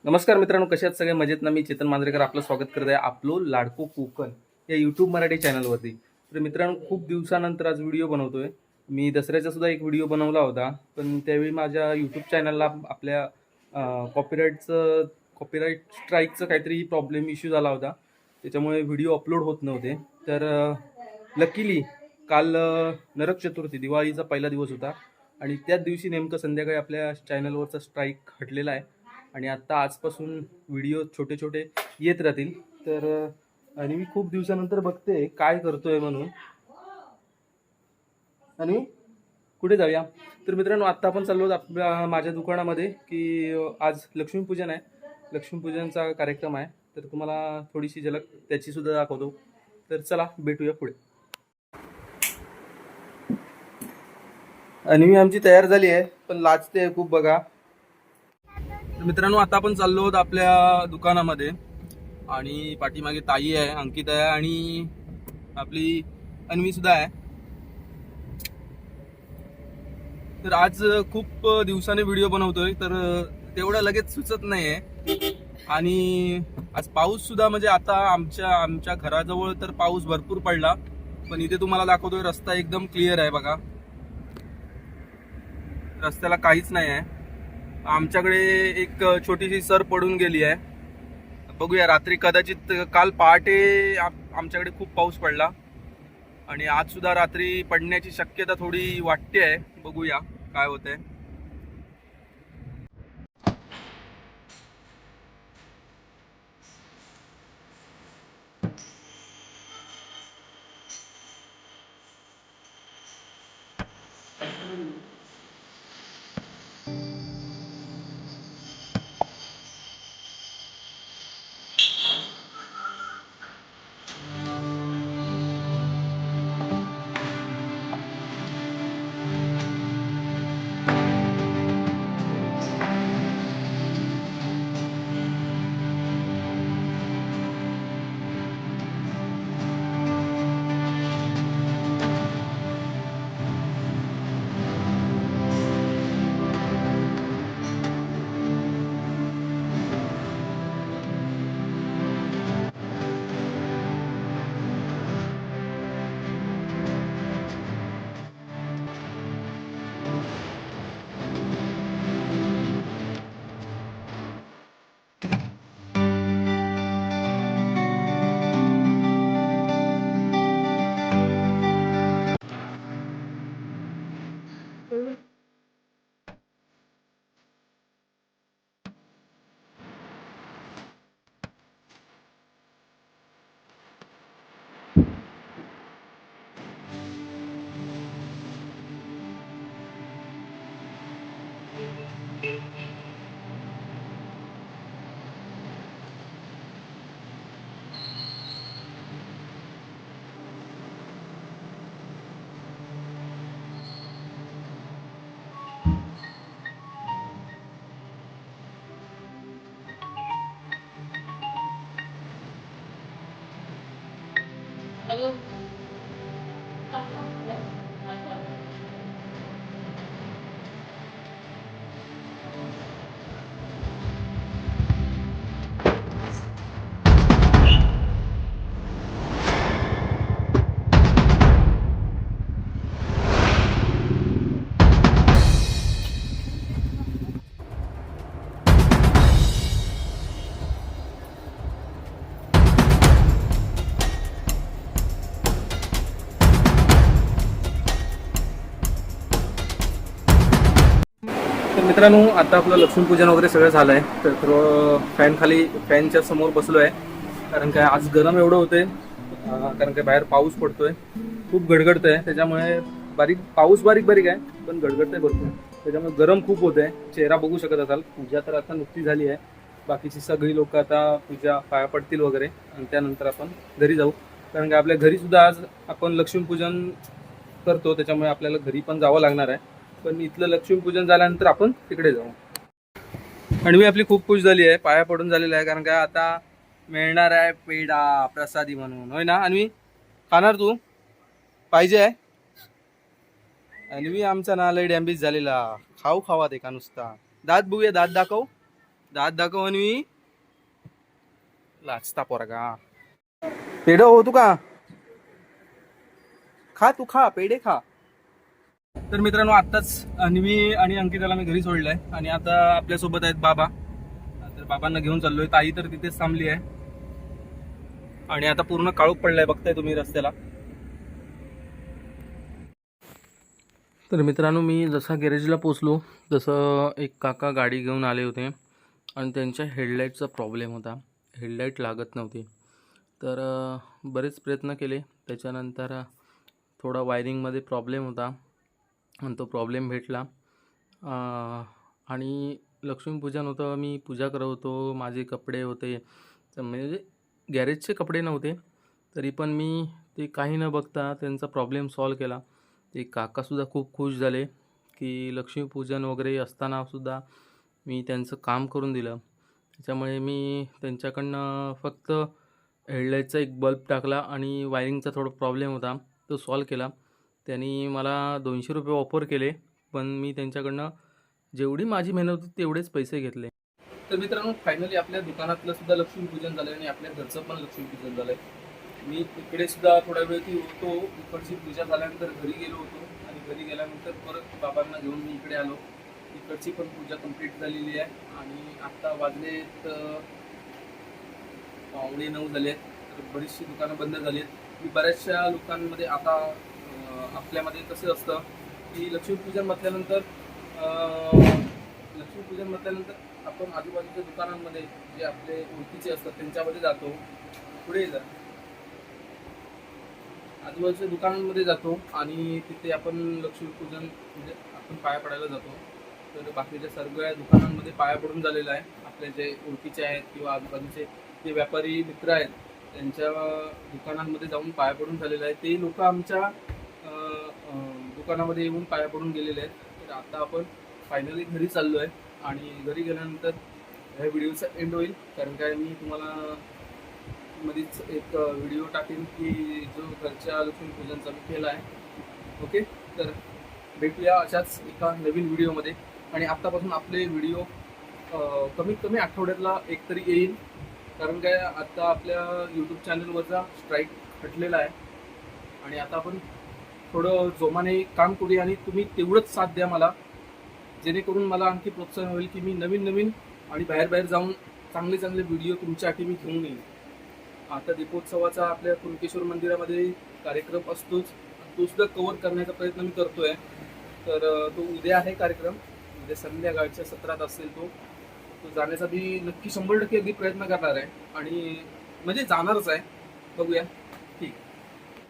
नमस्कार मित्रांनो, कसे आहात सगळे? मजेत ना? मी चेतन मांजरेकर आपलं स्वागत करत आहे आपलो लाडको कोकण या यूट्यूब मराठी चॅनलवरती. तर मित्रांनो, खूप दिवसानंतर आज व्हिडिओ बनवतोय. मी दसऱ्याचा सुद्धा एक व्हिडिओ बनवला होता, पण त्यावेळी माझ्या यूट्यूब चॅनलला आपल्या कॉपीराईट स्ट्राईकचं काहीतरी प्रॉब्लेम इश्यू झाला होता, त्याच्यामुळे व्हिडिओ अपलोड होत नव्हते. तर लकीली काल नरक चतुर्थी, दिवाळीचा पहिला दिवस होता आणि त्याच दिवशी नेमकं संध्याकाळी आपल्या चॅनलवरचा स्ट्राईक हटलेला आहे आणि आत्ता आजपासून व्हिडिओ छोटे छोटे येत राहतील. तर आणि मी खूप दिवसानंतर बघते काय करतोय म्हणून. आणि कुठे जाऊया? तर मित्रांनो, आत्ता आपण चाललो आपल्या माझ्या दुकानामध्ये की आज लक्ष्मीपूजन आहे, लक्ष्मीपूजनचा कार्यक्रम आहे. तर तुम्हाला थोडीशी झलक त्याची सुद्धा दाखवतो. तर चला भेटूया पुढे. आणि मी आमची तयार झाली आहे, पण लाजते खूप बघा. तर मित्रांनो, आता आपण चाललो आहोत आपल्या दुकानामध्ये आणि पाठीमागे ताई आहे, अंकिता आहे आणि आपली अन्वी सुद्धा आहे. तर आज खूप दिवसाने व्हिडिओ बनवतोय, तर तेवढं लगेच सुचत नाहीये. आणि आज पाऊस सुद्धा म्हणजे आता आमच्या घराजवळ तर पाऊस भरपूर पडला, पण इथे तुम्हाला दाखवतोय रस्ता एकदम क्लिअर आहे बघा. रस्त्याला काहीच नाही आहे. आमच्याकडे एक छोटीशी सर पडून गेली आहे. बघूया रात्री, कदाचित काल पहाटे आमच्याकडे खूप पाऊस पडला आणि आज सुद्धा रात्री पडण्याची शक्यता थोडी वाटते आहे. बघूया काय होतंय. तर मित्रांनो, आता आपलं लक्ष्मीपूजन वगैरे सगळं झालं आहे. तर फॅनच्या समोर बसलो आहे, कारण काय आज गरम एवढं होतंय. कारण काय बाहेर पाऊस पडतोय, खूप गडगडत आहे. त्याच्यामुळे पाऊस बारीक बारीक आहे, पण गडगडतंय भरपूर. त्याच्यामुळे गरम खूप होत आहे. चेहरा बघू शकत असाल. पूजा तर आता नुकती झाली आहे. बाकीची सगळी लोक आता पूजा पाया पडतील वगैरे आणि त्यानंतर आपण घरी जाऊ. कारण काय आपल्या घरी सुद्धा आज आपण लक्ष्मीपूजन करतो, त्याच्यामुळे आपल्याला घरी पण जावं लागणार आहे. पण इथलं लक्ष्मीपूजन झाल्यानंतर आपण तिकडे जाऊ. आणि मी आपली खूप खुश झाली आहे, पाया पडून झालेला आहे. कारण काय आता मिळणार आहे पेढा प्रसादी म्हणून, होय ना? आणि खाणार तू? पाहिजे आहे? आणि मी आमचा ना लय डॅम्बिस झालेला, खाऊ खावा ते का नुसता. दात बघूया, दात दाखव. दात दाखव अन्वी. लाजता पोरगा. पेढ हो तू का खा, तू खा पेढे खा. तर मित्रांनो आत्ताच अन्वी आणि अंकिताला मी घरी सोडलंय आणि आता आपल्यासोबत आहेत बाबा. तर बाबांना घेऊन चाललोय. ताई तर तिथेच थांबली आहे आणि आता पूर्ण काळोख पडलाय बघताय तुम्ही रस्त्याला. तर मित्रांनो मी जसा गॅरेजला पोचलो तसं एक काका गाडी घेऊन आले होते आणि त्यांच्या हेडलाईटचा प्रॉब्लेम होता. हेडलाईट लागत नव्हती. तर बरेच प्रयत्न केले. त्याच्यानंतर थोडा वायरिंगमध्ये प्रॉब्लेम होता आणि तो प्रॉब्लेम भेटला. आणि लक्ष्मीपूजन होतं. मी पूजा करत होतो. माझे कपडे होते तर म्हणजे गॅरेजचे कपडे नव्हते तरी पण मी ते काही न बघता त्यांचा प्रॉब्लेम सॉल्व केला. ते काकासुद्धा खूप खुश झाले की लक्ष्मीपूजन वगैरे असतानासुद्धा मी त्यांचं काम करून दिलं. त्याच्यामुळे मी त्यांच्याकडनं फक्त हेडलाईटचा एक बल्ब टाकला आणि वायरिंगचा थोडा प्रॉब्लेम होता तो सॉल्व केला. त्यांनी मला ₹200 ऑफर केले पण मी त्यांच्याकडनं जेवढी माझी मेहनत होती तेवढेच पैसे घेतले. तर मित्रांनो फायनली आपल्या दुकानातलं सुद्धा लक्ष्मीपूजन झालं आणि आपल्या घरचं पण लक्ष्मीपूजन झालं. मी इकडे सुद्धा थोडा वेळ ती होतो. इकडची पूजा झाल्यानंतर घरी गेलो होतो आणि घरी गेल्यानंतर परत बाबांना घेऊन मी इकडे आलो. इकडची पण पूजा कंप्लीट झालेली आहे आणि आत्ता वाजलेत 8:45 झाले आहेत. तर बरीचशी दुकानं बंद झाली आहेत. मी बऱ्याचशा लोकांमध्ये आता आपल्यामध्ये कसं असतं की लक्ष्मीपूजन म्हटल्यानंतर आपण आजूबाजूच्या दुकानांमध्ये जे आपले ओळखीचे असतात त्यांच्यामध्ये जातो. पुढे जा. आजूबाजूच्या दुकानांमध्ये जातो आणि तिथे आपण लक्ष्मीपूजन म्हणजे आपण पाया पडायला जातो. तर बाकीच्या सगळ्या दुकानांमध्ये पाया पडून झालेला आहे. आपले जे ओळखीचे आहेत किंवा आजूबाजूचे जे व्यापारी मित्र आहेत त्यांच्या दुकानांमध्ये जाऊन पाया पडून झालेलं आहे. ते लोक आमच्या दुकानामध्ये येऊन पाया पडून गेलेले आहेत. तर आता आपण फायनली घरी चाललो आहे आणि घरी गेल्यानंतर ह्या व्हिडिओचा एंड होईल. कारण काय मी तुम्हाला मध्येच एक व्हिडिओ टाकेन की जो घरच्या लक्ष्मीपूजनचा मी केला आहे. ओके, तर भेटूया अशाच एका नवीन व्हिडिओमध्ये. आणि आत्तापासून आपले व्हिडिओ कमीत कमी आठवड्यातला एक तरी येईल. कारण काय आता आपल्या यूट्यूब चॅनलवरचा स्ट्राईक हटलेला आहे आणि आता आपण थोडं जोमाने काम करूया आणि तुम्ही तेवढंच साथ द्या मला, जेणेकरून मला आणखी प्रोत्साहन होईल की मी नवीन आणि बाहेर जाऊन चांगले व्हिडिओ तुमच्यासाठी मी घेऊन येईल. आता दीपोत्सवाचा आपल्या कुणकेश्वर मंदिरामध्ये कार्यक्रम असतोच, तो सुद्धा कव्हर करण्याचा प्रयत्न मी करतोय. तर तो उद्या आहे कार्यक्रम. उद्या संध्याकाळच्या सत्रात असेल तो जाण्याचा मी नक्की 100% अगदी प्रयत्न करणार आहे आणि म्हणजे जाणारच आहे. बघूया.